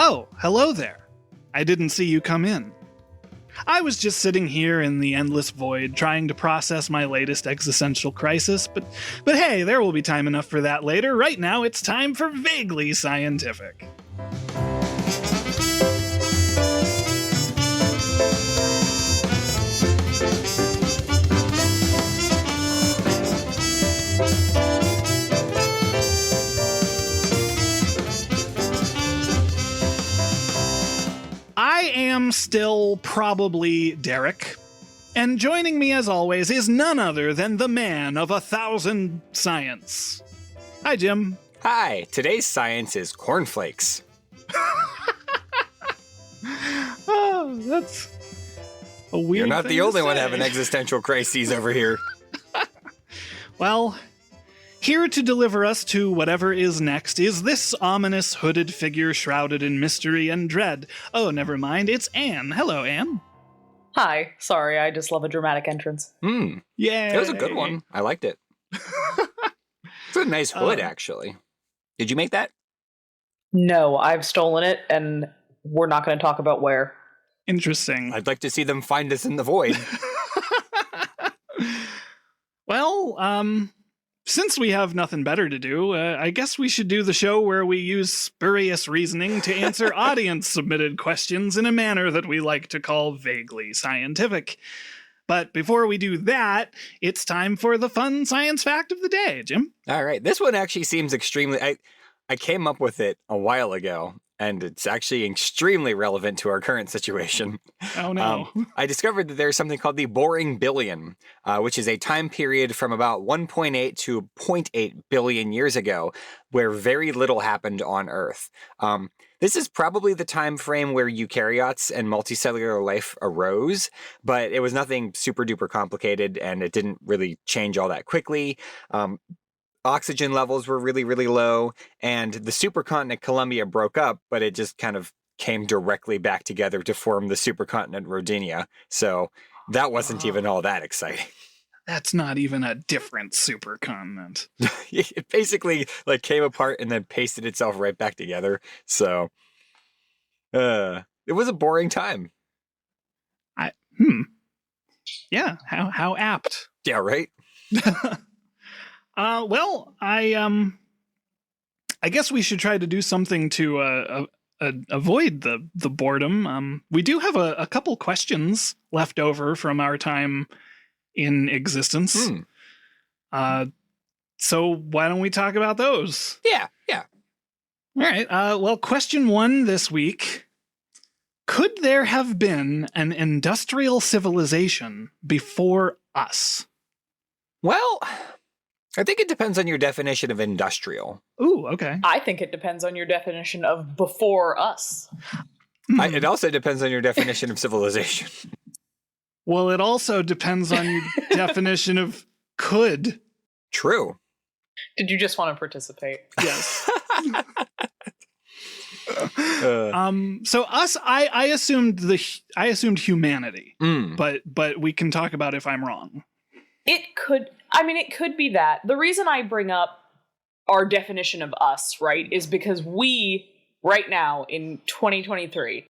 Oh, hello there. I didn't see you come in. I was just sitting here in the endless void trying to process my latest existential crisis, but hey, there will be time enough for that later. Right now, it's time for Vaguely Scientific. I am still probably Derek, and joining me as always is none other than the man of 1,000 science. Hi, Jim. Hi, today's science is cornflakes. Oh, that's a weird You're not thing the to only one say. having existential crises over here. Well, here to deliver us to whatever is next is this ominous hooded figure shrouded in mystery and dread. Oh, never mind, it's Anne. Hello, Anne. Hi. Sorry, I just love a dramatic entrance. Yeah. It was a good one. I liked it. It's a nice hood, actually. Did you make that? No, I've stolen it, and we're not going to talk about where. Interesting. I'd like to see them find us in the void. Well, since we have nothing better to do, I guess we should do the show where we use spurious reasoning to answer audience-submitted questions in a manner that we like to call vaguely scientific. But before we do that, it's time for the fun science fact of the day, Jim. All right. This one actually seems extremely... I came up with it a while ago, and it's actually extremely relevant to our current situation. Oh, no. I discovered that there's something called the Boring Billion, which is a time period from about 1.8 to 0.8 billion years ago, where very little happened on Earth. This is probably the time frame where eukaryotes and multicellular life arose, but it was nothing super duper complicated, and it didn't really change all that quickly. Oxygen levels were really, really low, and the supercontinent Columbia broke up, but it just kind of came directly back together to form the supercontinent Rodinia. So that wasn't even all that exciting. That's not even a different supercontinent. It basically like came apart and then pasted itself right back together. So it was a boring time. Yeah, how apt. Yeah, right? Well, I guess we should try to do something to avoid the boredom. We do have a couple questions left over from our time in existence. So why don't we talk about those? Yeah. All right. Well, question 1 this week. Could there have been an industrial civilization before us? Well, I think it depends on your definition of industrial. Ooh, okay. I think it depends on your definition of before us. It also depends on your definition of civilization. Well, it also depends on your definition of could. True. Did you just want to participate? Yes. So us, I assumed humanity, but we can talk about if I'm wrong. It could be that. The reason I bring up our definition of us, right, is because we, right now in 2023,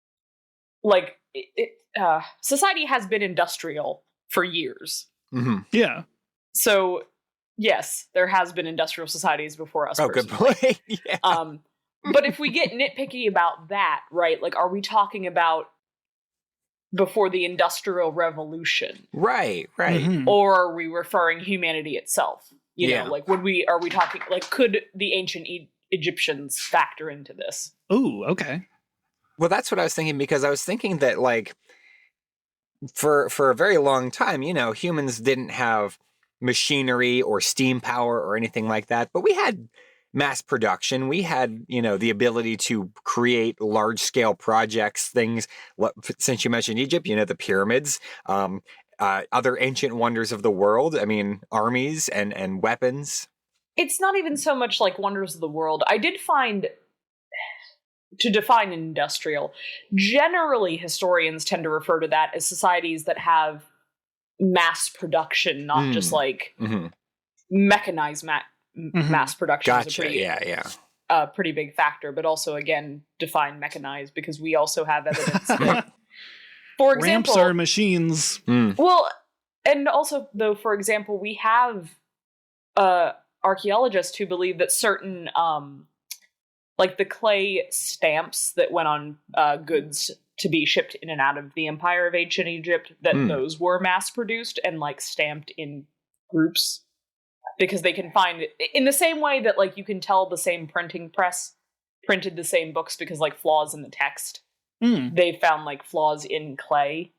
like, society has been industrial for years. Mm-hmm. Yeah. So, yes, there has been industrial societies before us. Oh, personally. good point. Yeah. But if we get nitpicky about that, right, like, are we talking about before the Industrial Revolution? Right. Mm-hmm. Or are we referring humanity itself? You Yeah. know, like, are we talking, like, could the ancient Egyptians factor into this? Ooh, okay. Well, that's what I was thinking, because I was thinking that, like, for a very long time, humans didn't have machinery or steam power or anything like that, but we had mass production. We had, the ability to create large-scale projects, things, since you mentioned Egypt, the pyramids, other ancient wonders of the world. I mean, armies and weapons. It's not even so much like wonders of the world. I did find, to define industrial, generally historians tend to refer to that as societies that have mass production, not just like mechanized mass production. Gotcha. Yeah. a pretty big factor, but also, again, define mechanized, because we also have evidence that, for example, ramps are machines. Well, and also, though, for example, we have archaeologists who believe that certain, like the clay stamps that went on goods to be shipped in and out of the Empire of Ancient Egypt, that those were mass-produced and, like, stamped in groups. Because they can find, in the same way that, like, you can tell the same printing press printed the same books because, like, flaws in the text. They found, like, flaws in clay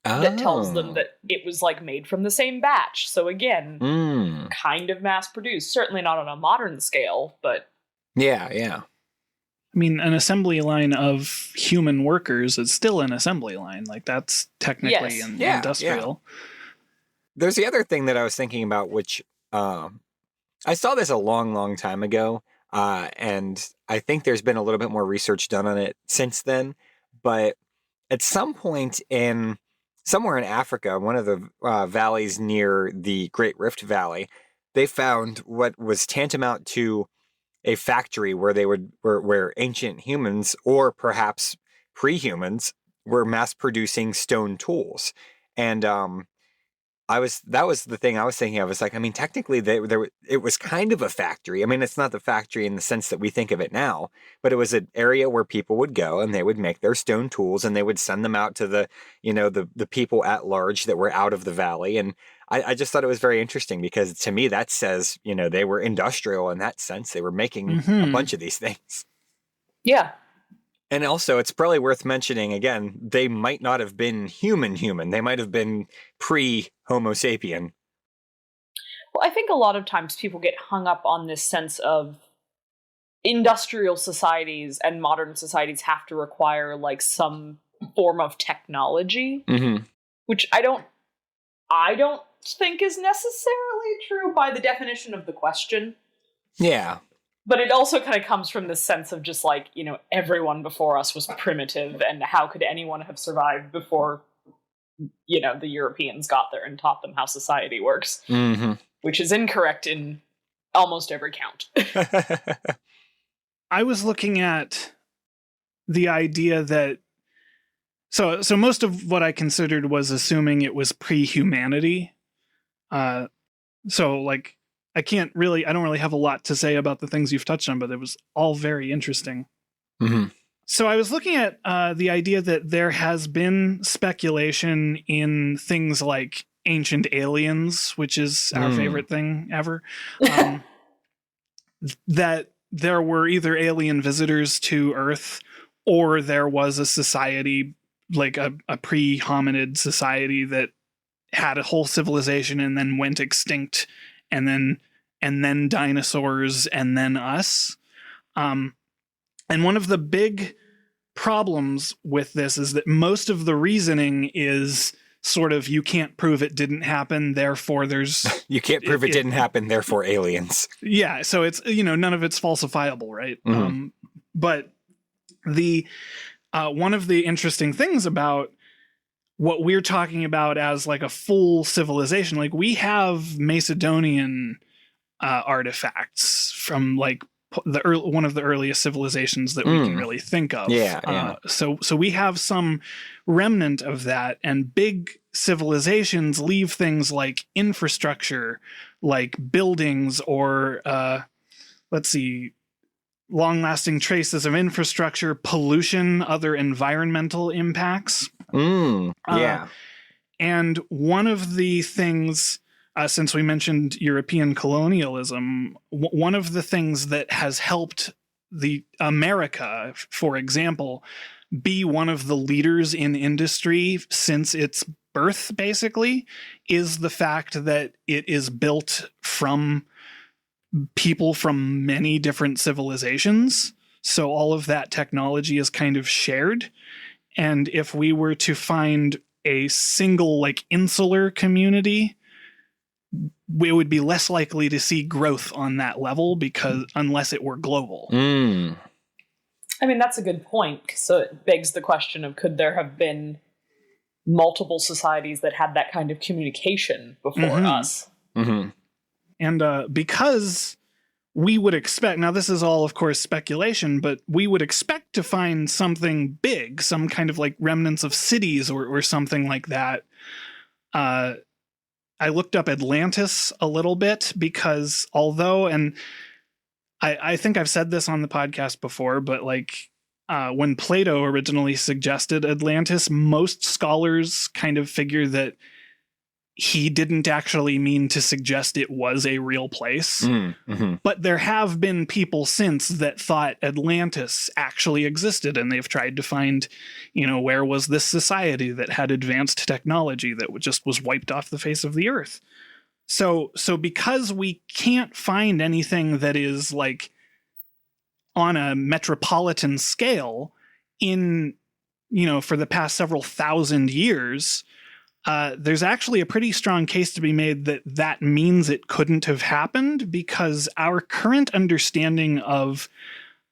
that tells them that it was, like, made from the same batch. So, again, kind of mass-produced. Certainly not on a modern scale, but... Yeah. I mean, an assembly line of human workers is still an assembly line. Like, that's technically industrial. Yeah. There's the other thing that I was thinking about, which I saw this a long time ago, and I think there's been a little bit more research done on it since then. But at some point somewhere in Africa, one of the valleys near the Great Rift Valley, they found what was tantamount to a factory where ancient humans, or perhaps pre-humans, were mass producing stone tools. And that was the thing I was thinking of. It's like, I mean, technically it was kind of a factory. I mean, it's not the factory in the sense that we think of it now, but it was an area where people would go and they would make their stone tools and they would send them out to the people at large that were out of the valley. And I just thought it was very interesting, because to me that says, they were industrial in that sense. They were making a bunch of these things. Yeah. And also, it's probably worth mentioning, again, they might not have been human. They might have been pre-Homo sapien. Well, I think a lot of times people get hung up on this sense of industrial societies and modern societies have to require, like, some form of technology, which I don't think is necessarily true by the definition of the question. Yeah. But it also kind of comes from this sense of just, like, everyone before us was primitive, and how could anyone have survived before, the Europeans got there and taught them how society works, which is incorrect in almost every count. I was looking at the idea that, so most of what I considered was assuming it was pre-humanity. So, like, I don't really have a lot to say about the things you've touched on, but it was all very interesting. So I was looking at the idea that there has been speculation in things like Ancient Aliens, which is our favorite thing ever, that there were either alien visitors to Earth, or there was a society, like a pre-hominid society, that had a whole civilization and then went extinct, and then dinosaurs, and then us. And one of the big problems with this is that most of the reasoning is sort of, you can't prove it didn't happen, therefore there's... You can't prove it didn't happen, therefore aliens. Yeah, so it's, none of it's falsifiable, right? But the one of the interesting things about what we're talking about as, like, a full civilization, like, we have Macedonian artifacts from, like, one of the earliest civilizations that we can really think of. So we have some remnant of that, and big civilizations leave things like infrastructure, like buildings, or long-lasting traces of infrastructure, pollution, other environmental impacts. And one of the things, since we mentioned European colonialism, one of the things that has helped the America, for example, be one of the leaders in industry since its birth, basically, is the fact that it is built from people from many different civilizations. So all of that technology is kind of shared. And if we were to find a single, like, insular community, we would be less likely to see growth on that level, because unless it were global. I mean, that's a good point. So it begs the question of, could there have been multiple societies that had that kind of communication before us? And because we would expect, now this is all of course speculation, but we would expect to find something big, some kind of like remnants of cities or something like that. I looked up Atlantis a little bit because although, and I think I've said this on the podcast before, but like when Plato originally suggested Atlantis, most scholars kind of figure that he didn't actually mean to suggest it was a real place. Mm-hmm. But there have been people since that thought Atlantis actually existed, and they've tried to find, where was this society that had advanced technology that just was wiped off the face of the earth. So because we can't find anything that is like on a metropolitan scale in, for the past several thousand years, there's actually a pretty strong case to be made that means it couldn't have happened, because our current understanding of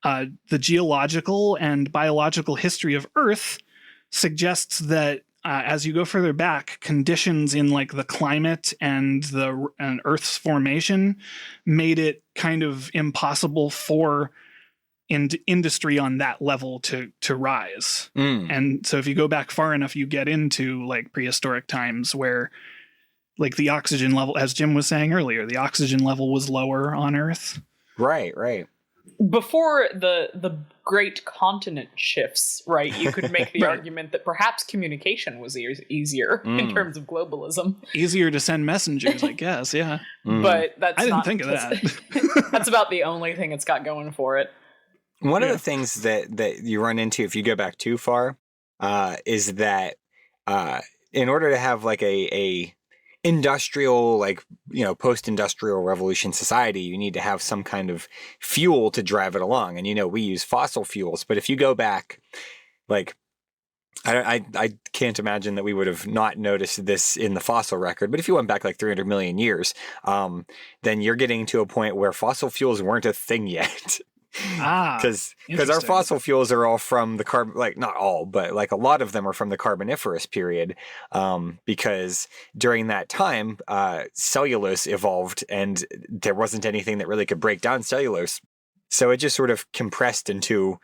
the geological and biological history of Earth suggests that as you go further back, conditions in like the climate and Earth's formation made it kind of impossible for industry on that level to rise. And so if you go back far enough, you get into like prehistoric times where like the oxygen level, as Jim was saying earlier, the oxygen level was lower on Earth. Right. Before the great continent shifts, right, you could make the argument that perhaps communication was easier in terms of globalism. Easier to send messengers, I guess, yeah. But I didn't think of that. That's about the only thing it's got going for it. One of the things that you run into if you go back too far is that in order to have like a industrial, like, post-industrial revolution society, you need to have some kind of fuel to drive it along. And, we use fossil fuels, but if you go back, like, I can't imagine that we would have not noticed this in the fossil record, but if you went back like 300 million years, then you're getting to a point where fossil fuels weren't a thing yet. Because our fossil fuels are all from the carbon, like not all, but like a lot of them are from the Carboniferous period. Because during that time, cellulose evolved, and there wasn't anything that really could break down cellulose, so it just sort of compressed into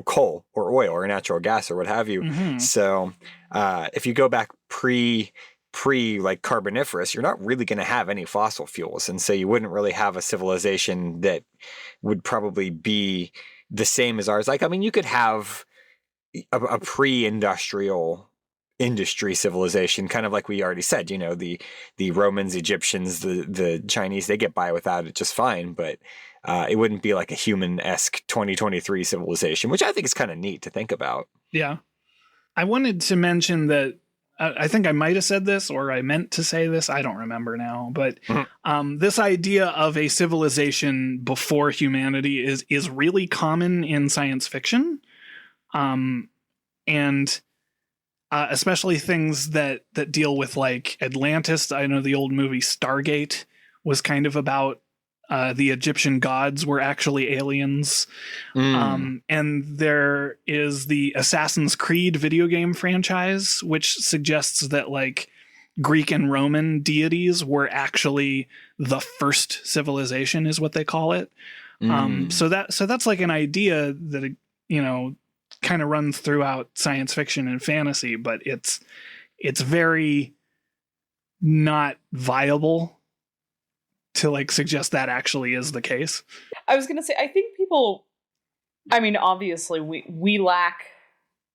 coal or oil or natural gas or what have you. Mm-hmm. So if you go back pre like Carboniferous, you're not really going to have any fossil fuels, and so you wouldn't really have a civilization that would probably be the same as ours. Like, I mean, you could have a pre-industrial industry civilization, kind of like we already said, the Romans, Egyptians, the Chinese, they get by without it just fine, but it wouldn't be like a human-esque 2023 civilization, which I think is kind of neat to think about. Yeah. I wanted to mention that I think I might have said this, or I meant to say this. I don't remember now. But this idea of a civilization before humanity is really common in science fiction. And especially things that deal with like Atlantis. I know the old movie Stargate was kind of about the Egyptian gods were actually aliens. And there is the Assassin's Creed video game franchise, which suggests that like Greek and Roman deities were actually the first civilization, is what they call it. So that's like an idea that, kind of runs throughout science fiction and fantasy, but it's very not viable to like suggest that actually is the case. I was going to say, I think people, I mean, obviously we lack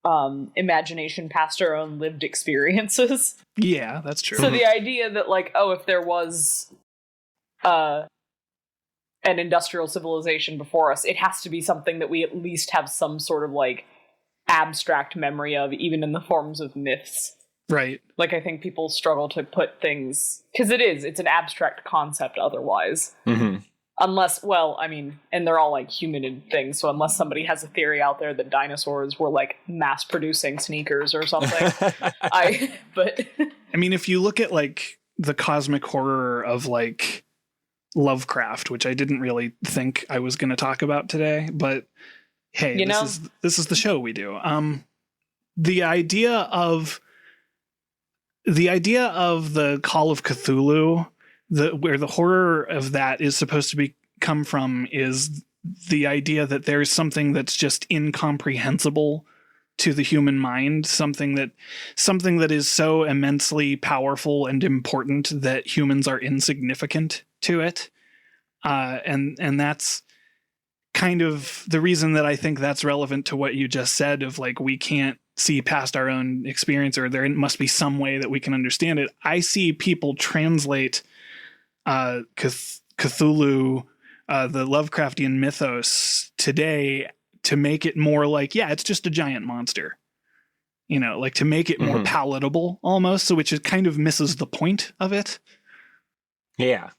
imagination past our own lived experiences. Yeah, that's true. So the idea that like, if there was an industrial civilization before us, it has to be something that we at least have some sort of like abstract memory of, even in the forms of myths. Right. Like, I think people struggle to put things, because it's an abstract concept otherwise. Mm-hmm. Unless, well, I mean, and they're all like human things, so unless somebody has a theory out there that dinosaurs were like mass producing sneakers or something. I mean, if you look at like the cosmic horror of like Lovecraft, which I didn't really think I was going to talk about today, but hey, this is the show we do. The idea of the Call of Cthulhu, where the horror of that is supposed to be come from is the idea that there's something that's just incomprehensible to the human mind, something that is so immensely powerful and important that humans are insignificant to it. And that's kind of the reason that I think that's relevant to what you just said of like, we can't see past our own experience, or there must be some way that we can understand it. I see people translate Cthulhu, the Lovecraftian mythos today, to make it more like, yeah, it's just a giant monster, like to make it more palatable almost. So which is kind of misses the point of it. Yeah.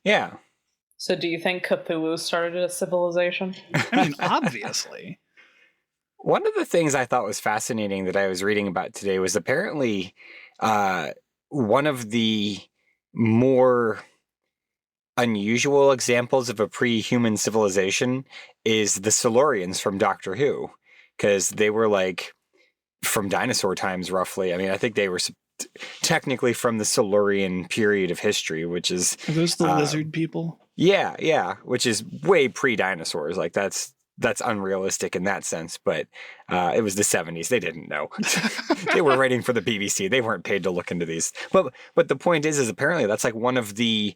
So do you think Cthulhu started a civilization? I mean, obviously. One of the things I thought was fascinating that I was reading about today was apparently one of the more unusual examples of a pre-human civilization is the Silurians from Doctor Who, because they were like from dinosaur times roughly. I mean, I think they were technically from the Silurian period of history, which is... Are those the lizard people? Yeah, which is way pre-dinosaurs. Like that's unrealistic in that sense, but it was the 70s. They didn't know. They were writing for the BBC. They weren't paid to look into these. But the point is apparently that's like one of the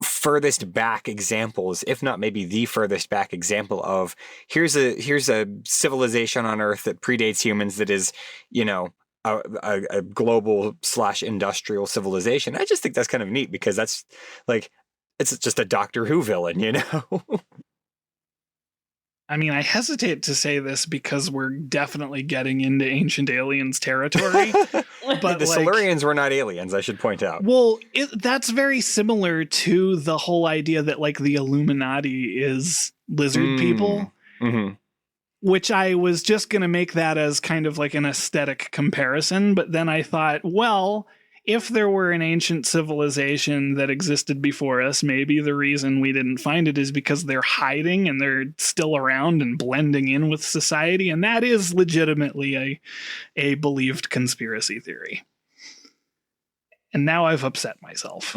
furthest back examples, if not maybe the furthest back example of here's a civilization on Earth that predates humans that is, a global / industrial civilization. I just think that's kind of neat because that's like, it's just a Doctor Who villain, I mean, I hesitate to say this because we're definitely getting into Ancient Aliens territory. But the Silurians were not aliens, I should point out. Well, that's very similar to the whole idea that like the Illuminati is lizard people, which I was just going to make that as kind of like an aesthetic comparison. But then I thought, well, if there were an ancient civilization that existed before us, maybe the reason we didn't find it is because they're hiding and they're still around and blending in with society. And that is legitimately a believed conspiracy theory. And now I've upset myself.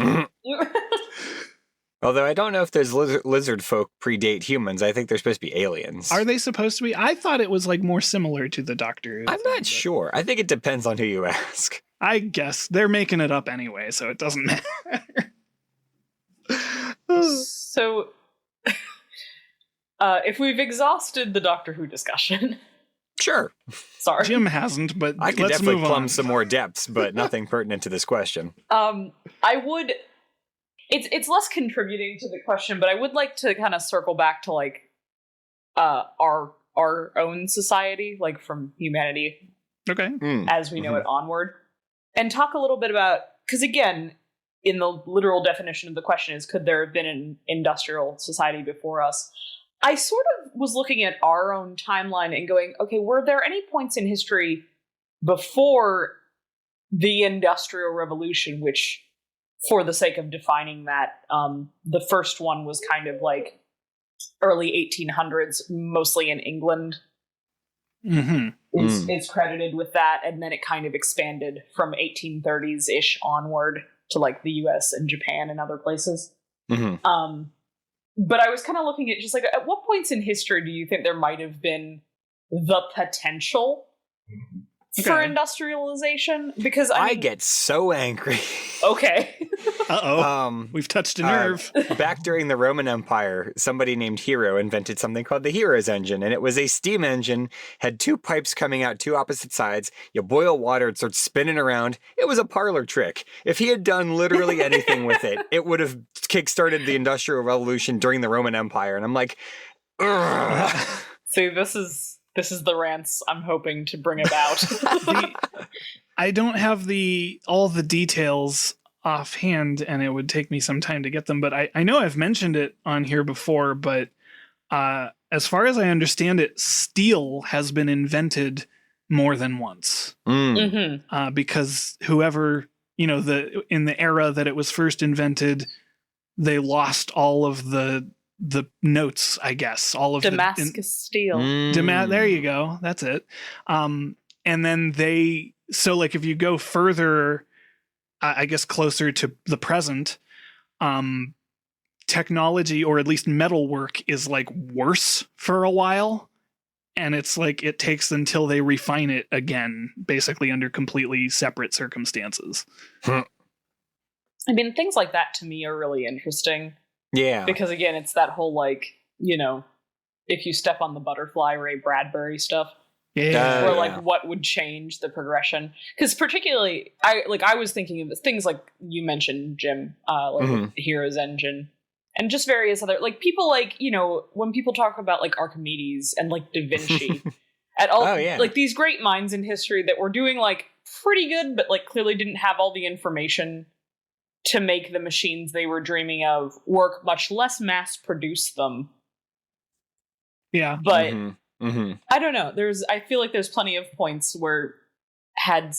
Although I don't know if those lizard folk predate humans. I think they're supposed to be aliens. Are they supposed to be? I thought it was like more similar to the Doctor Who. I'm not sure. I think it depends on who you ask. I guess they're making it up anyway, so it doesn't matter. So, if we've exhausted the Doctor Who discussion, sure. Sorry, Jim hasn't, but I could let's definitely move plumb on. some more depths, but nothing pertinent to this question. I would. It's less contributing to the question, but I would like to kind of circle back to like our own society, like from humanity. Okay. As we know it onward, and talk a little bit about, because again, in the literal definition of the question is, could there have been an industrial society before us? I sort of was looking at our own timeline and going, okay, were there any points in history before the Industrial Revolution, which, for the sake of defining that, the first one was kind of like early 1800s, mostly in England. Is credited with that, and then it kind of expanded from 1830s-ish onward to like the US and Japan and other places. But I was kind of looking at just like, at what points in history do you think there might have been the potential for industrialization? Because I mean, get so angry. Okay. We've touched a nerve. Back during the Roman Empire, somebody named Hero invented something called the Hero's engine, and it was a steam engine, had two pipes coming out two opposite sides. You boil water, it starts spinning around. It was a parlor trick. If he had done literally anything with it, it would have kickstarted the Industrial Revolution during the Roman Empire. And I'm like, ugh. See, this is the rants I'm hoping to bring about. I don't have all the details offhand, and it would take me some time to get them, but I know I've mentioned it on here before, but as far as I understand it, steel has been invented more than once. Because whoever, in the era that it was first invented, they lost all of the notes, I guess, all of Damascus steel. There you go. That's it. And then if you go further, I guess closer to the present, technology, or at least metalwork, is like worse for a while. And it's like it takes until they refine it again, basically under completely separate circumstances. I mean, things like that to me are really interesting. Yeah. Because again, it's that whole like, if you step on the butterfly, Ray Bradbury stuff. Yeah. Or like what would change the progression? Because particularly, I was thinking of things like you mentioned, Jim, like Hero's Engine, and just various other people like when people talk about like Archimedes and like Da Vinci, at all like these great minds in history that were doing like pretty good, but like clearly didn't have all the information to make the machines they were dreaming of work, much less mass produce them. Yeah, but. I don't know. I feel like there's plenty of points where had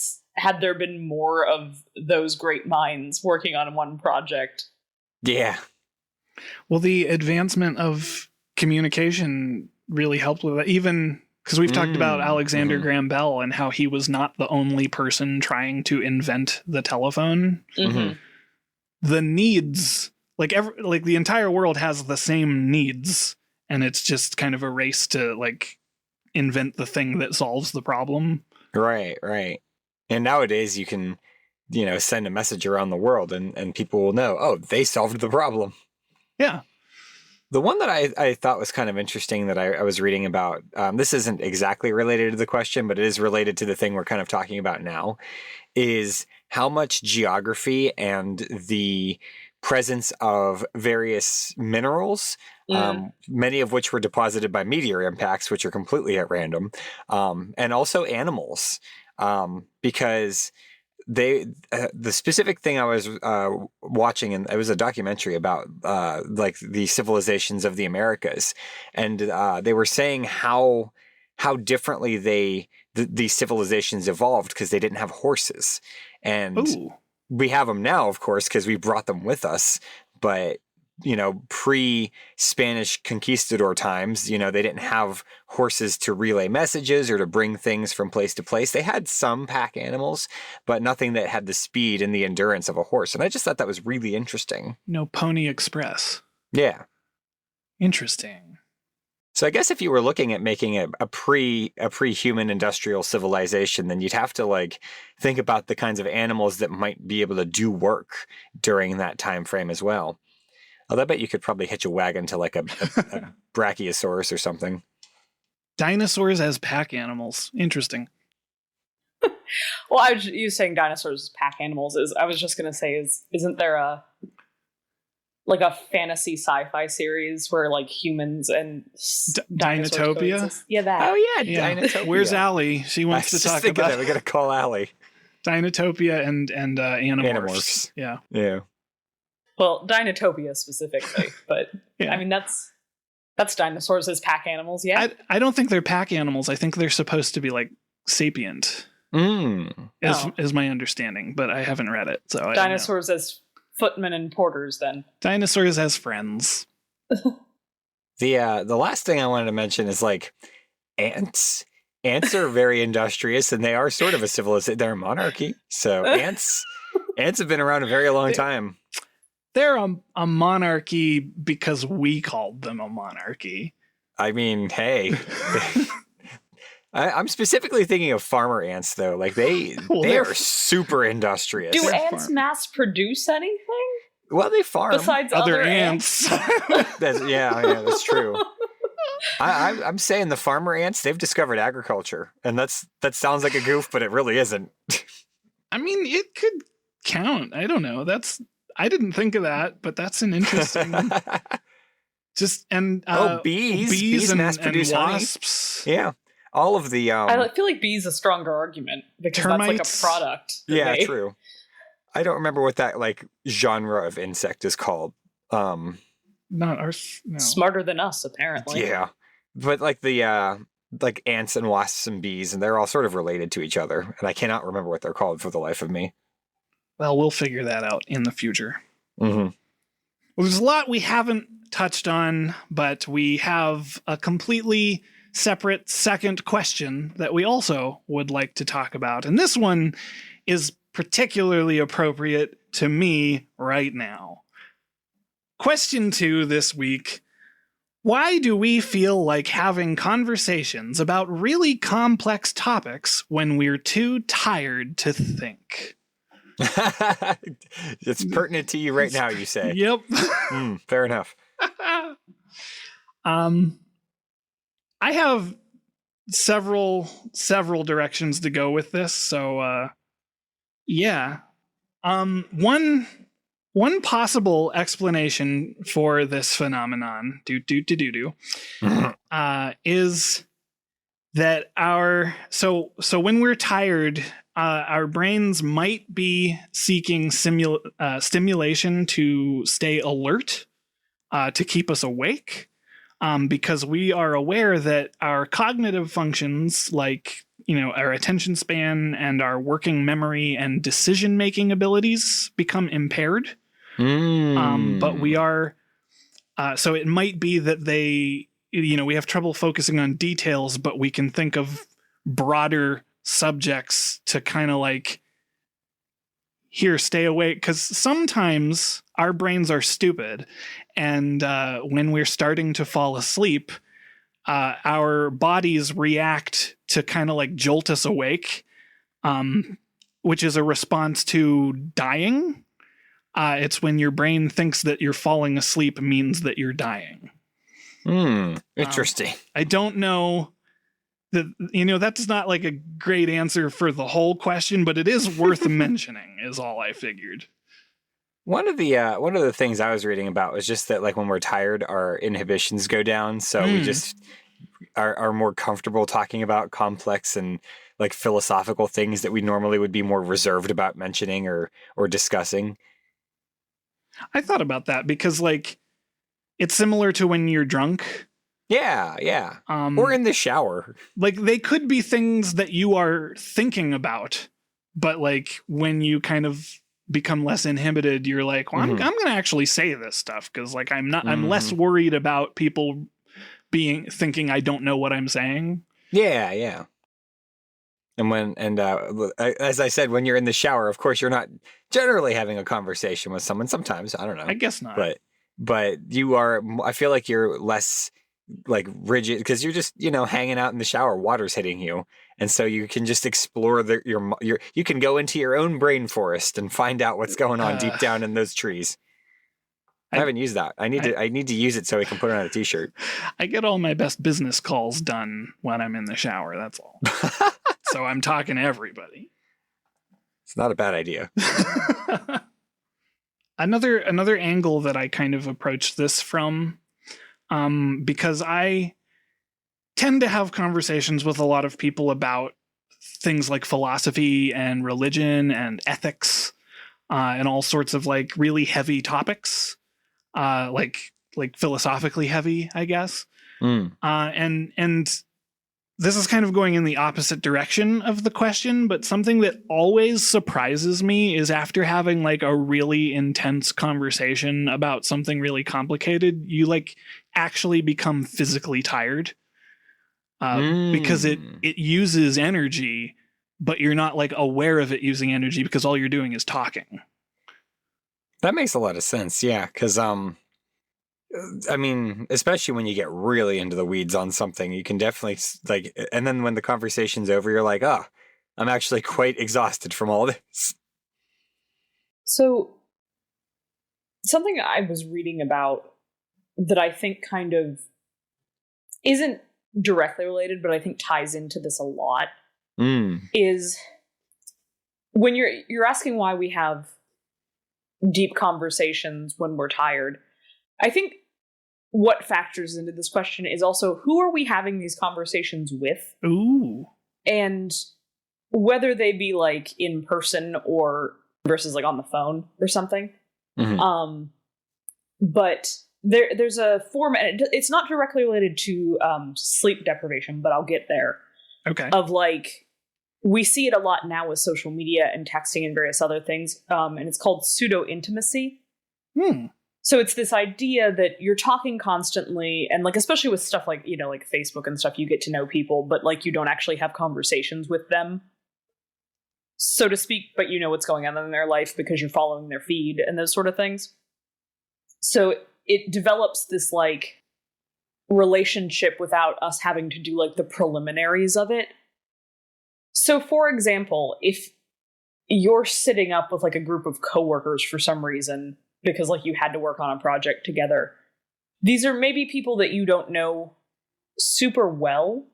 there been more of those great minds working on one project. Yeah. Well, the advancement of communication really helped with that. Even because we've talked about Alexander Graham Bell and how he was not the only person trying to invent the telephone. The needs, like the entire world has the same needs. And it's just kind of a race to like invent the thing that solves the problem. Right. And nowadays you can, send a message around the world and people will know, oh, they solved the problem. Yeah. The one that I thought was kind of interesting that I was reading about, this isn't exactly related to the question, but it is related to the thing we're kind of talking about now, is how much geography and the presence of various minerals, many of which were deposited by meteor impacts, which are completely at random, and also animals, because the specific thing I was watching, and it was a documentary about like the civilizations of the Americas, and they were saying how differently these civilizations evolved because they didn't have horses, and we have them now, of course, because we brought them with us, but pre-Spanish conquistador times, they didn't have horses to relay messages or to bring things from place to place. They had some pack animals, but nothing that had the speed and the endurance of a horse. And I just thought that was really interesting. No Pony Express. Yeah. Interesting. So I guess if you were looking at making a pre-human industrial civilization, then you'd have to like think about the kinds of animals that might be able to do work during that time frame as well. Although I bet you could probably hitch a wagon to like a brachiosaurus or something. Dinosaurs as pack animals. Interesting. Well, you saying dinosaurs as pack animals I was just going to say isn't there a fantasy sci-fi series where like humans and Dinotopia? Yeah, that. Oh yeah, Dinotopia. Where's Allie? She wants to talk about that. We got to call Allie. Dinotopia and Animorphs. Yeah. Well, Dinotopia specifically, but I mean that's dinosaurs as pack animals. Yeah, I don't think they're pack animals. I think they're supposed to be like sapient. Is my understanding, but I haven't read it, so dinosaurs as footmen and porters. Then dinosaurs as friends. The last thing I wanted to mention is like ants. Ants are very industrious, and they are sort of a civilization. They're a monarchy, so ants have been around a very long time. They're a monarchy because we called them a monarchy. I mean, hey, I'm specifically thinking of farmer ants, though. Like they are super industrious. Do ants mass produce anything? Well, they farm besides other ants. That's true. I'm saying the farmer ants, they've discovered agriculture, and that sounds like a goof, but it really isn't. I mean, it could count. I don't know. I didn't think of that, but that's an interesting. Bees and wasps. Honey. Yeah, all of the. I feel like bees a stronger argument because termites. That's like a product. Yeah, true. I don't remember what that like genre of insect is called. Not our. No. Smarter than us, apparently. Yeah, but like the like ants and wasps and bees, and they're all sort of related to each other, and I cannot remember what they're called for the life of me. Well, we'll figure that out in the future. Mm-hmm. Well, there's a lot we haven't touched on, but we have a completely separate second question that we also would like to talk about. And this one is particularly appropriate to me right now. question 2 this week. Why do we feel like having conversations about really complex topics when we're too tired to think? It's pertinent to you right now, you say. Yep. Fair enough. I have several directions to go with this, so yeah. One possible explanation for this phenomenon is that so when we're tired, our brains might be seeking stimulation to stay alert, to keep us awake, because we are aware that our cognitive functions, like our attention span and our working memory and decision-making abilities, become impaired. But we are, so it might be that we have trouble focusing on details, but we can think of broader subjects to kind of like, here, stay awake. Because sometimes our brains are stupid. And when we're starting to fall asleep, our bodies react to kind of like jolt us awake, which is a response to dying. It's when your brain thinks that you're falling asleep means that you're dying. Interesting. I don't know that's not like a great answer for the whole question, but it is worth mentioning, is all I figured. One of the things I was reading about was just that, like, when we're tired, our inhibitions go down, so we just are more comfortable talking about complex and like philosophical things that we normally would be more reserved about mentioning or discussing. I thought about that because, like, it's similar to when you're drunk. Yeah. Or in the shower. Like, they could be things that you are thinking about, but like when you kind of become less inhibited, you're like, well, I'm going to actually say this stuff because, like, I'm less worried about people thinking I don't know what I'm saying. Yeah. And as I said, when you're in the shower, of course, you're not generally having a conversation with someone. Sometimes, I don't know. I guess not. But you are. I feel like you're less like rigid because you're just hanging out in the shower. Water's hitting you, and so you can just explore you can go into your own brain forest and find out what's going on deep down in those trees. I haven't used that. I need to use it so we can put it on a t-shirt. I get all my best business calls done when I'm in the shower. That's all. So I'm talking to everybody. It's not a bad idea. Another angle that I kind of approach this from, because I tend to have conversations with a lot of people about things like philosophy and religion and ethics, and all sorts of like really heavy topics, like philosophically heavy, I guess. And this is kind of going in the opposite direction of the question, but something that always surprises me is after having like a really intense conversation about something really complicated, you like actually become physically tired, because it uses energy, but you're not like aware of it using energy because all you're doing is talking. That makes a lot of sense. Yeah. Cause, I mean, especially when you get really into the weeds on something, you can definitely like, and then when the conversation's over, you're like, oh, I'm actually quite exhausted from all this. So something I was reading about that I think kind of isn't directly related, but I think ties into this a lot, is when you're asking why we have deep conversations when we're tired. I think what factors into this question is also who are we having these conversations with? Ooh. And whether they be like in person or versus like on the phone or something. But there's a form, and it's not directly related to sleep deprivation, but I'll get there. Okay. Of like, we see it a lot now with social media and texting and various other things, and it's called pseudo-intimacy. So it's this idea that you're talking constantly, and like, especially with stuff like, like Facebook and stuff, you get to know people, but like you don't actually have conversations with them, so to speak, but you know what's going on in their life because you're following their feed and those sort of things. So it develops this like relationship without us having to do like the preliminaries of it. So for example, if you're sitting up with like a group of coworkers for some reason because like you had to work on a project together, these are maybe people that you don't know super well,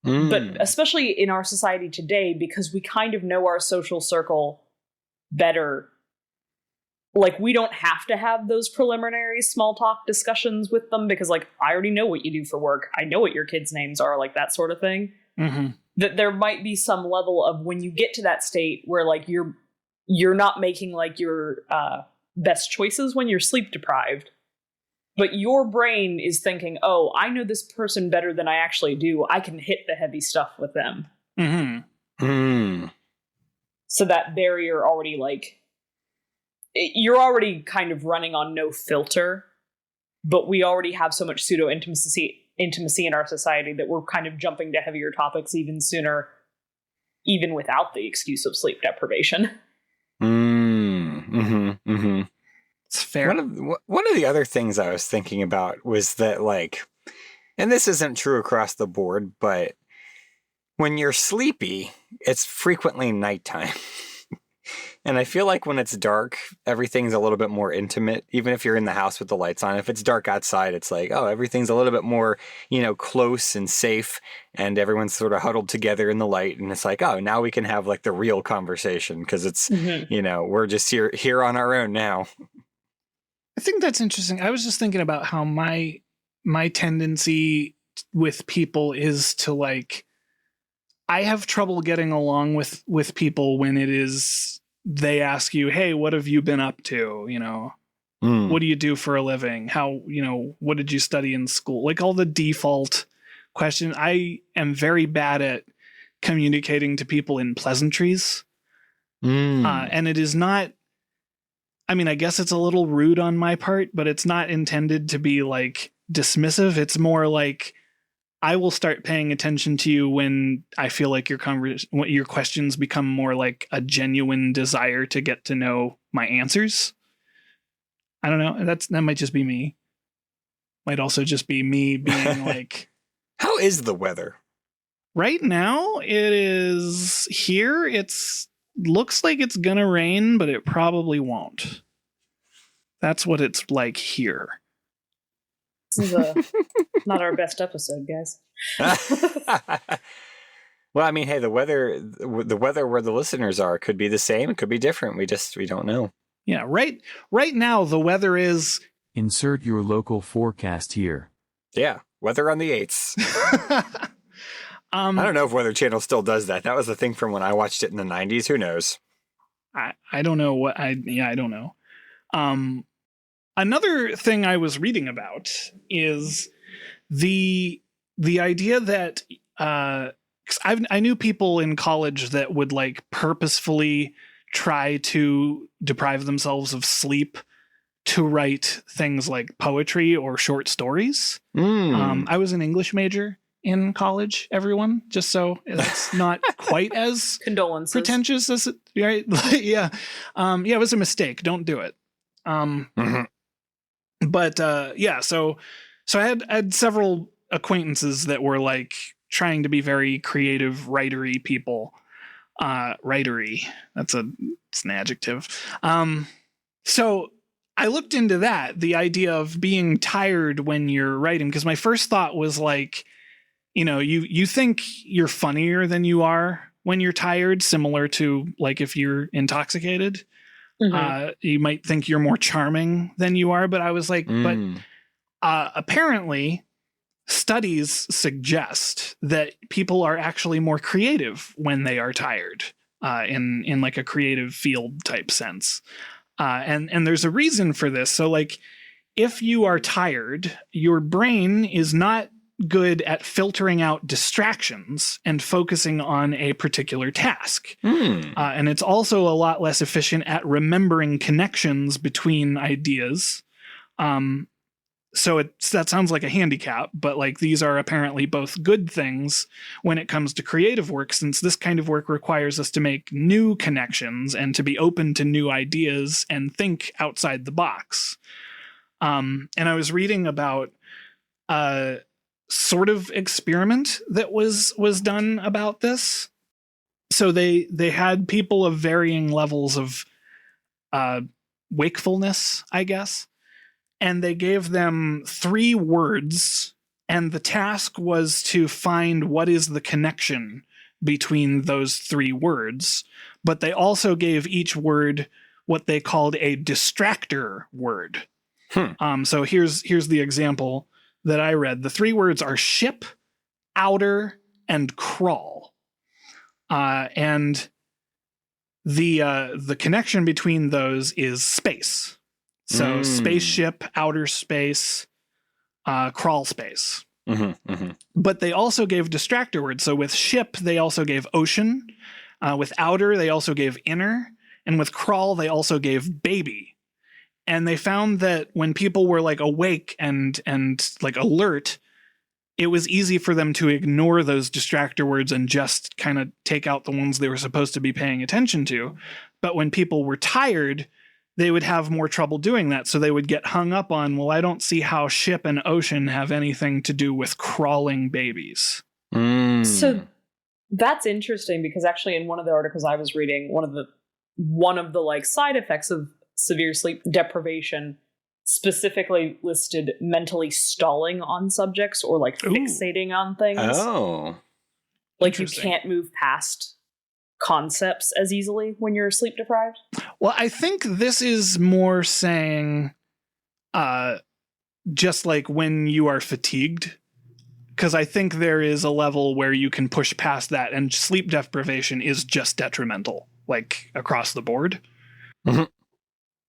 but especially in our society today, because we kind of know our social circle better. Like, we don't have to have those preliminary small talk discussions with them because, like, I already know what you do for work. I know what your kids' names are, like that sort of thing. Mm-hmm. That there might be some level of when you get to that state where, like, you're not making, like, your best choices when you're sleep deprived, but your brain is thinking, oh, I know this person better than I actually do. I can hit the heavy stuff with them. Mm-hmm. So that barrier already, like, you're already kind of running on no filter, but we already have so much pseudo intimacy in our society that we're kind of jumping to heavier topics even sooner, even without the excuse of sleep deprivation. It's fair. One of the other things I was thinking about was that, like, and this isn't true across the board, but when you're sleepy, it's frequently nighttime. And I feel like when it's dark, everything's a little bit more intimate, even if you're in the house with the lights on. If it's dark outside, it's like, oh, everything's a little bit more, close and safe, and everyone's sort of huddled together in the light. And it's like, oh, now we can have like the real conversation because it's, we're just here on our own now. I think that's interesting. I was just thinking about how my tendency with people is to, like, I have trouble getting along with people when it is they ask you, hey, what have you been up to? What do you do for a living? How, what did you study in school? Like all the default questions. I am very bad at communicating to people in pleasantries. And it is not, I mean, I guess it's a little rude on my part, but it's not intended to be like dismissive. It's more like, I will start paying attention to you when I feel like your questions become more like a genuine desire to get to know my answers. I don't know. That might just be me. Might also just be me being like, how is the weather? Right now it is here. Looks like it's gonna rain, but it probably won't. That's what it's like here. This is not our best episode, guys. Well, I mean, hey, the weather where the listeners are could be the same. It could be different. We don't know. Yeah, right now the weather is. Insert your local forecast here. Yeah, weather on the 8s. I don't know if Weather Channel still does that. That was the thing from when I watched it in the 90s. Who knows? I don't know what I don't know. Another thing I was reading about is the idea that 'cause I knew people in college that would like purposefully try to deprive themselves of sleep to write things like poetry or short stories. I was an English major in college, everyone, just so that's not quite as condolences pretentious as it, right? Yeah. It was a mistake. Don't do it. But so I had several acquaintances that were like trying to be very creative, writery people. Writery, it's an adjective. So I looked into that, the idea of being tired when you're writing, because my first thought was like, you think you're funnier than you are when you're tired, similar to like if you're intoxicated. You might think you're more charming than you are, but I was like, but apparently studies suggest that people are actually more creative when they are tired, in like a creative field type sense. And there's a reason for this. So like, if you are tired, your brain is not good at filtering out distractions and focusing on a particular task. And it's also a lot less efficient at remembering connections between ideas. So that sounds like a handicap, but like these are apparently both good things when it comes to creative work, since this kind of work requires us to make new connections and to be open to new ideas and think outside the box. And I was reading about a sort of experiment that was done about this. So they had people of varying levels of wakefulness, I guess, and they gave them 3 words, and the task was to find what is the connection between those 3 words. But they also gave each word what they called a distractor word. So here's the example that I read. The 3 words are ship, outer, and crawl. And the connection between those is space. So spaceship, outer space, crawl space. But they also gave distractor words. So with ship, they also gave ocean. With outer, they also gave inner. And with crawl, they also gave baby. And they found that when people were like awake and like alert, it was easy for them to ignore those distractor words and just kind of take out the ones they were supposed to be paying attention to. But when people were tired, they would have more trouble doing that. So they would get hung up on, well, I don't see how ship and ocean have anything to do with crawling babies. So that's interesting, because actually in one of the articles I was reading, one of the like side effects of severe sleep deprivation specifically listed mentally stalling on subjects, or like fixating on things. Oh. Like you can't move past concepts as easily when you're sleep deprived. Well, I think this is more saying just like when you are fatigued, because I think there is a level where you can push past that, and sleep deprivation is just detrimental, like across the board.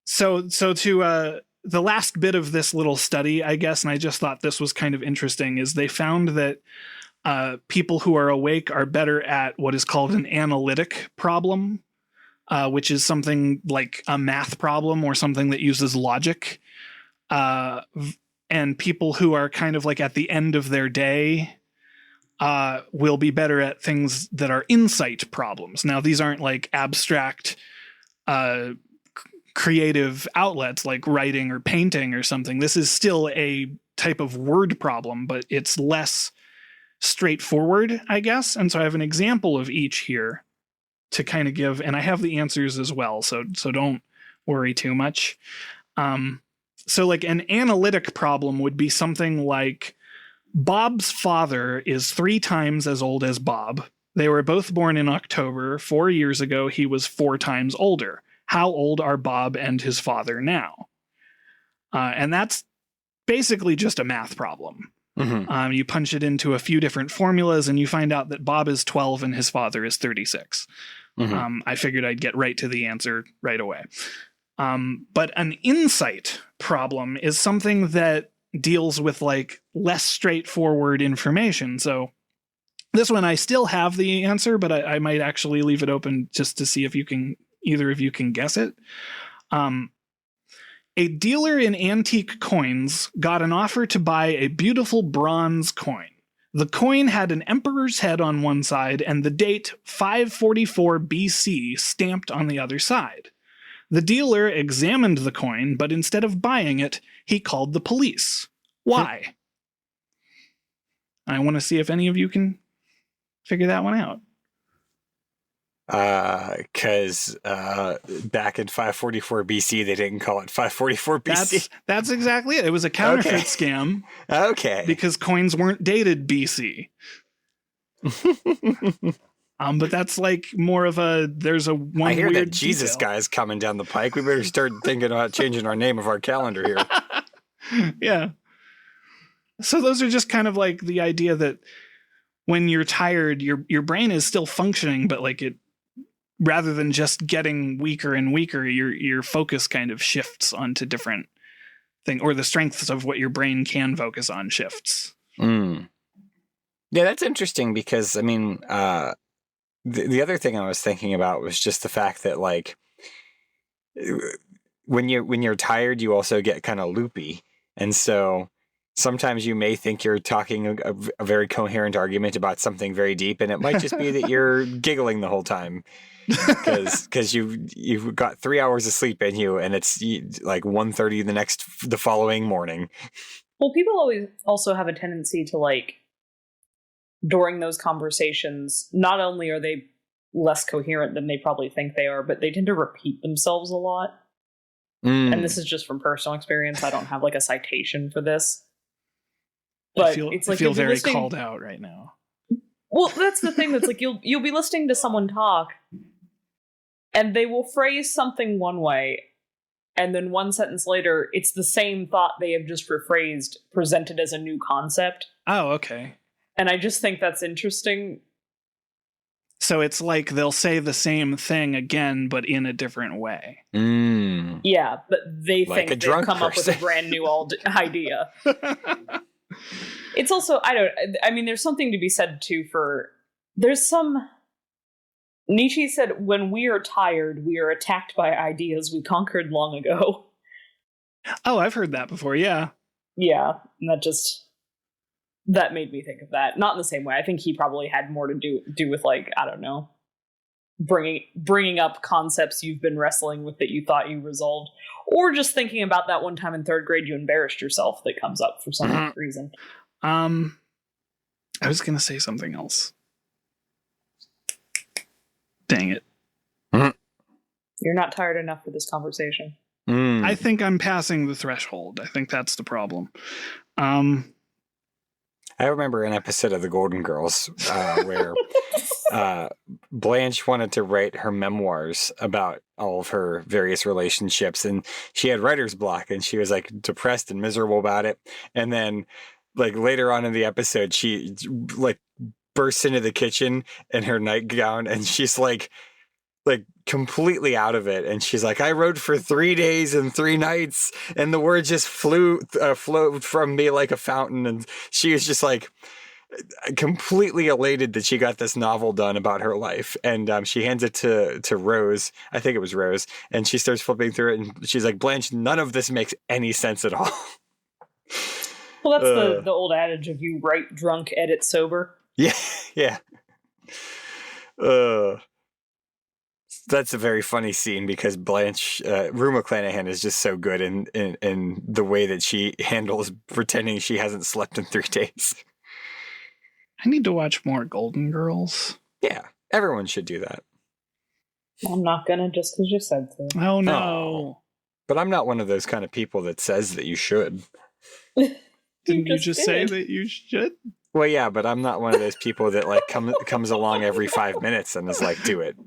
So to the last bit of this little study, I guess, and I just thought this was kind of interesting, is they found that people who are awake are better at what is called an analytic problem, which is something like a math problem or something that uses logic. And people who are kind of like at the end of their day will be better at things that are insight problems. Now, these aren't like abstract creative outlets like writing or painting or something. This is still a type of word problem, but it's less straightforward, I guess. And so I have an example of each here to kind of give, and I have the answers as well, so don't worry too much. So like an analytic problem would be something like, Bob's father is 3 times as old as Bob. They were both born in October. 4 years ago, he was 4 times older. How old are Bob and his father now? And that's basically just a math problem. You punch it into a few different formulas and you find out that Bob is 12 and his father is 36. I figured I'd get right to the answer right away. But an insight problem is something that deals with like less straightforward information. So this one I still have the answer, but I might actually leave it open just to see if either of you can guess it. A dealer in antique coins got an offer to buy a beautiful bronze coin. The coin had an emperor's head on one side and the date 544 BC stamped on the other side. The dealer examined the coin, but instead of buying it, he called the police. Why? I want to see if any of you can figure that one out. Because back in 544 BC, they didn't call it 544 BC. That's exactly it. It was a counterfeit scam. Okay. Because coins weren't dated BC. But that's like more of there's a one. I hear weird that Jesus detail. guy's coming down the pike. We better start thinking about changing our name of our calendar here. Yeah. So those are just kind of like the idea that when you're tired, your brain is still functioning, but like it, rather than just getting weaker and weaker, your focus kind of shifts onto different thing, or the strengths of what your brain can focus on shifts. Yeah, that's interesting because I mean, the other thing I was thinking about was just the fact that like when you're tired, you also get kind of loopy, and so Sometimes you may think you're talking a very coherent argument about something very deep, and it might just be that you're giggling the whole time because you've got 3 hours of sleep in you, and it's like 1:30 the following morning. Well, people always also have a tendency to, like, during those conversations, not only are they less coherent than they probably think they are, but they tend to repeat themselves a lot. And this is just from personal experience. I don't have like a citation for this. But it's like I feel very called out right now. Well, that's the thing. That's like you'll be listening to someone talk, and they will phrase something one way, and then one sentence later, it's the same thought they have just rephrased, presented as a new concept. Oh, okay. And I just think that's interesting. So it's like they'll say the same thing again, but in a different way. Yeah, but they like think they've come up with a brand new idea. It's also, I mean, there's something to be said too Nietzsche said, when we are tired, we are attacked by ideas we conquered long ago. Oh, I've heard that before, yeah. Yeah, and that made me think of that. Not in the same way. I think he probably had more to do with, like, I don't know, bringing up concepts you've been wrestling with that you thought you resolved, or just thinking about that one time in third grade you embarrassed yourself that comes up for some reason. I was going to say something else. Dang it. You're not tired enough for this conversation. I think I'm passing the threshold. I think that's the problem. I remember an episode of The Golden Girls where Blanche wanted to write her memoirs about all of her various relationships, and she had writer's block, and she was like depressed and miserable about it. And then, like, later on in the episode, she like bursts into the kitchen in her nightgown, and she's like completely out of it, and she's like, I wrote for 3 days and 3 nights, and the words just flowed from me like a fountain. And she was just like completely elated that she got this novel done about her life. And she hands it to Rose, I think it was Rose, and she starts flipping through it, and she's like, Blanche, none of this makes any sense at all. Well, that's the old adage of you write drunk, edit sober. Yeah. That's a very funny scene because Blanche, Rue McClanahan, is just so good in the way that she handles pretending she hasn't slept in 3 days. I need to watch more Golden Girls. Yeah, everyone should do that. I'm not gonna just because you said so. Oh, no. Oh. But I'm not one of those kind of people that says that you should. Didn't you just say that you should? Well, yeah, but I'm not one of those people that like comes along every 5 minutes and is like, do it.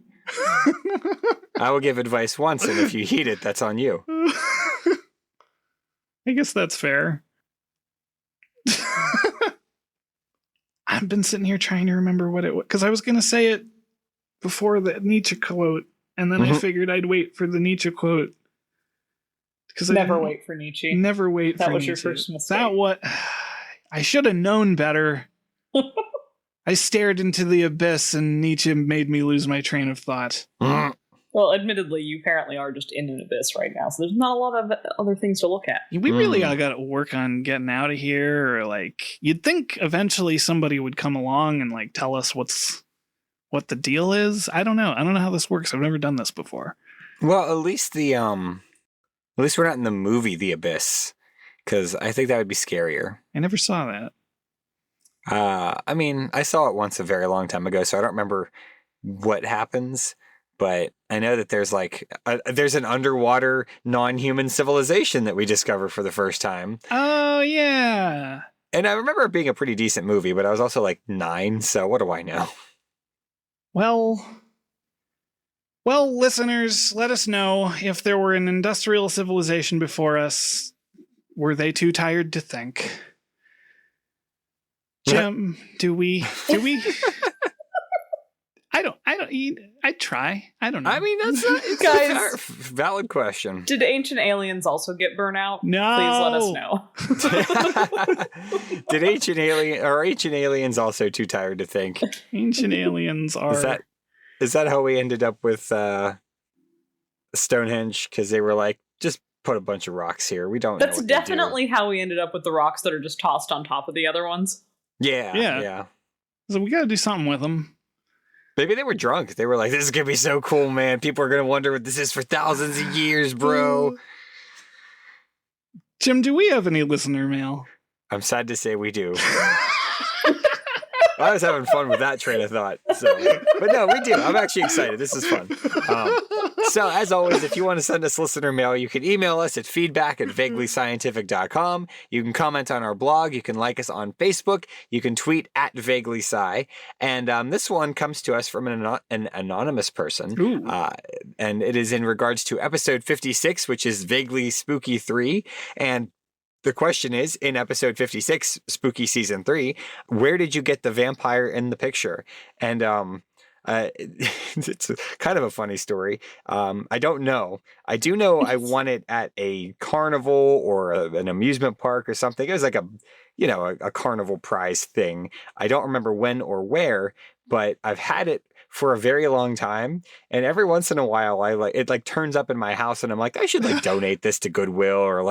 I will give advice once, and if you heed it, that's on you. I guess that's fair. I've been sitting here trying to remember what it was, because I was going to say it before the Nietzsche quote, and then I figured I'd wait for the Nietzsche quote. Never wait for Nietzsche. Never wait for Nietzsche. That was your first mistake. I should have known better. I stared into the abyss, and Nietzsche made me lose my train of thought. Well, admittedly, you apparently are just in an abyss right now, so there's not a lot of other things to look at. We really all got to work on getting out of here, or like, you'd think eventually somebody would come along and like tell us what the deal is. I don't know how this works. I've never done this before. Well, at least we're not in the movie The Abyss, because I think that would be scarier. I never saw that. I mean, I saw it once a very long time ago, so I don't remember what happens, but I know that there's there's an underwater non-human civilization that we discover for the first time. Oh, yeah. And I remember it being a pretty decent movie, but I was also like 9, so what do I know? Well, listeners, let us know if there were an industrial civilization before us. Were they too tired to think? Jim, do we? I'd try. I don't know. I mean, it's Guys, a valid question. Did ancient aliens also get burnout? No. Please let us know. Did ancient aliens also too tired to think? Ancient aliens are. Is that how we ended up with Stonehenge? Because they were like, just put a bunch of rocks here. We don't That's know what they do. definitely how we ended up with the rocks that are just tossed on top of the other ones. Yeah. So we got to do something with them. Maybe they were drunk. They were like, this is going to be so cool, man. People are going to wonder what this is for thousands of years, bro. Jim, do we have any listener mail? I'm sad to say we do. I was having fun with that train of thought. But no, we do. I'm actually excited. This is fun. So as always, if you want to send us listener mail, you can email us at feedback@vaguelyscientific.com. You can comment on our blog. You can like us on Facebook. You can tweet at vaguelysci. And this one comes to us from an anonymous person. And it is in regards to episode 56, which is Vaguely Spooky 3. And the question is, in episode 56, Spooky Season 3, where did you get the vampire in the picture? And it's kind of a funny story. I don't know. I do know I won it at a carnival or an amusement park or something. It was like a carnival prize thing. I don't remember when or where, but I've had it for a very long time, and every once in a while it turns up in my house and I'm like, I should donate this to Goodwill or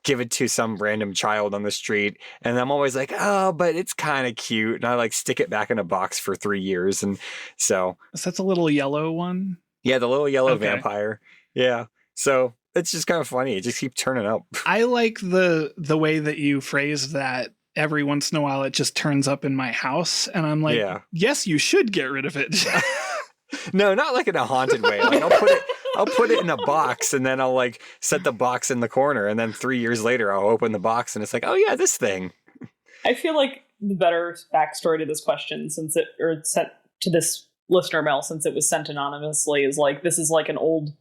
give it to some random child on the street, and I'm always like, oh, but it's kind of cute, and I stick it back in a box for 3 years. And so that's a little yellow one. Yeah, the little yellow vampire. Yeah, so it's just kind of funny. It just keeps turning up. I like the way that you phrased that. Every once in a while, it just turns up in my house, and I'm like, yes, you should get rid of it. No, not in a haunted way. I'll put it in a box, and then I'll set the box in the corner, and then 3 years later, I'll open the box, and it's like, oh yeah, this thing. I feel like the better backstory to this question, sent to this listener mail, since it was sent anonymously, is this is an old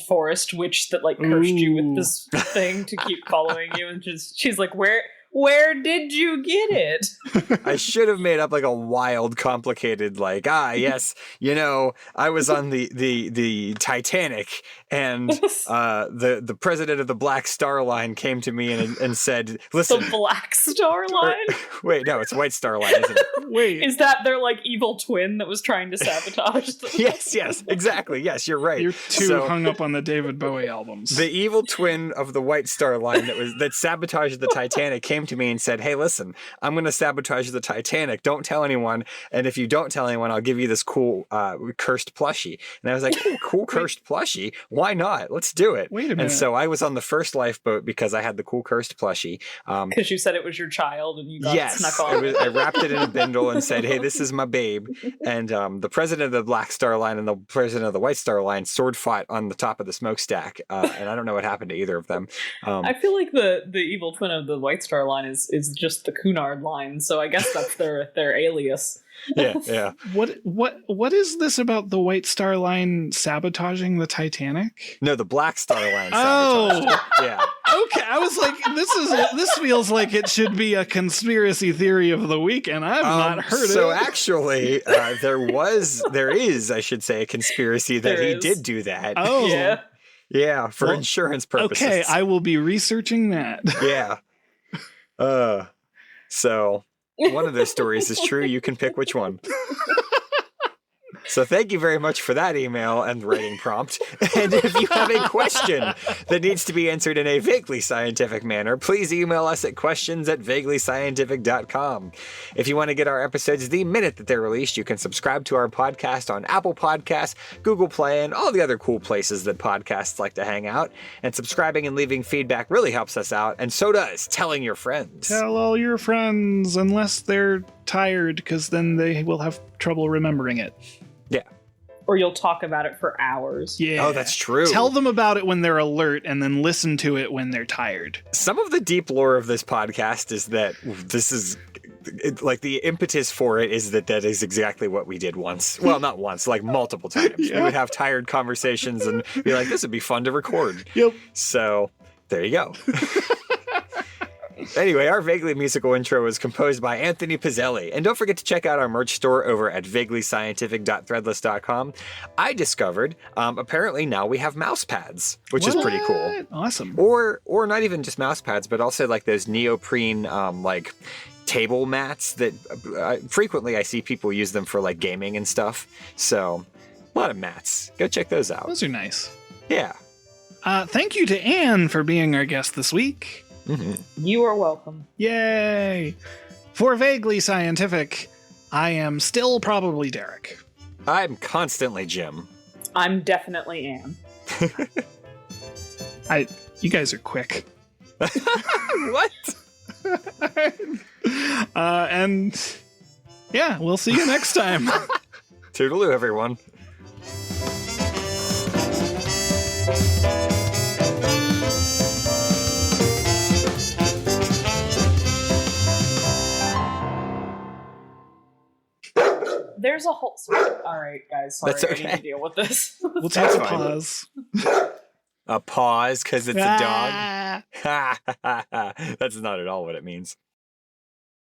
forest witch that cursed you with this thing to keep following you, and she's like, where did you get it? I should have made up a wild, complicated, yes, I was on the Titanic, and the president of the Black Star Line came to me and said, listen. The Black Star Line? Wait, no, it's White Star Line, isn't it? Wait. Is that their evil twin that was trying to sabotage them? Yes, exactly. Yes, you're right. You're too hung up on the David Bowie albums. The evil twin of the White Star Line that sabotaged the Titanic came to me and said, hey, listen, I'm going to sabotage the Titanic. Don't tell anyone. And if you don't tell anyone, I'll give you this cool cursed plushie. And I was like, oh, cool cursed plushie. Why not? Let's do it. Wait a minute. And so I was on the first lifeboat because I had the cool cursed plushie. Because you said it was your child and you got it snuck on. I wrapped it in a bindle and said, hey, this is my babe. And the president of the Black Star Line and the president of the White Star Line sword fought on the top of the smokestack. And I don't know what happened to either of them. I feel like the evil twin of the White Star Line is just the Cunard line, so I guess that's their alias. Yeah. What is this about the White Star Line sabotaging the Titanic? No, the Black Star Line sabotaged it. Yeah. Okay, I was like, this feels like it should be a conspiracy theory of the week, and I've not heard it. So actually, there is, I should say, a conspiracy that he did do that. Oh, yeah. Yeah, for insurance purposes. Okay, I will be researching that. Yeah. So one of those stories is true. You can pick which one. So thank you very much for that email and writing prompt. And if you have a question that needs to be answered in a vaguely scientific manner, please email us at questions@vaguelyscientific.com. If you want to get our episodes the minute that they're released, you can subscribe to our podcast on Apple Podcasts, Google Play, and all the other cool places that podcasts like to hang out. And subscribing and leaving feedback really helps us out, and so does telling your friends. Tell all your friends, unless they're tired, because then they will have trouble remembering it. Yeah. Or you'll talk about it for hours. Yeah. Oh, that's true. Tell them about it when they're alert and then listen to it when they're tired. Some of the deep lore of this podcast is that this is the impetus for it is that is exactly what we did once. Well, not once, multiple times. Yeah. We would have tired conversations and be like, this would be fun to record. Yep. So there you go. Anyway, our vaguely musical intro was composed by Anthony Pizzelli. And don't forget to check out our merch store over at vaguelyscientific.threadless.com. I discovered, apparently now we have mouse pads, which is pretty cool. Awesome. Or not even just mouse pads, but also those neoprene, table mats that frequently I see people use them for gaming and stuff. So a lot of mats. Go check those out. Those are nice. Yeah. Thank you to Anne for being our guest this week. You are welcome. Yay! For Vaguely Scientific, I am still probably Derek. I'm constantly Jim. I'm definitely Anne. You guys are quick. What? And yeah, we'll see you next time. Toodaloo, everyone. There's a whole. All right, guys. Sorry, That's okay. I need to deal with this. We'll take a pause. A pause because it's a dog? Ah. That's not at all what it means.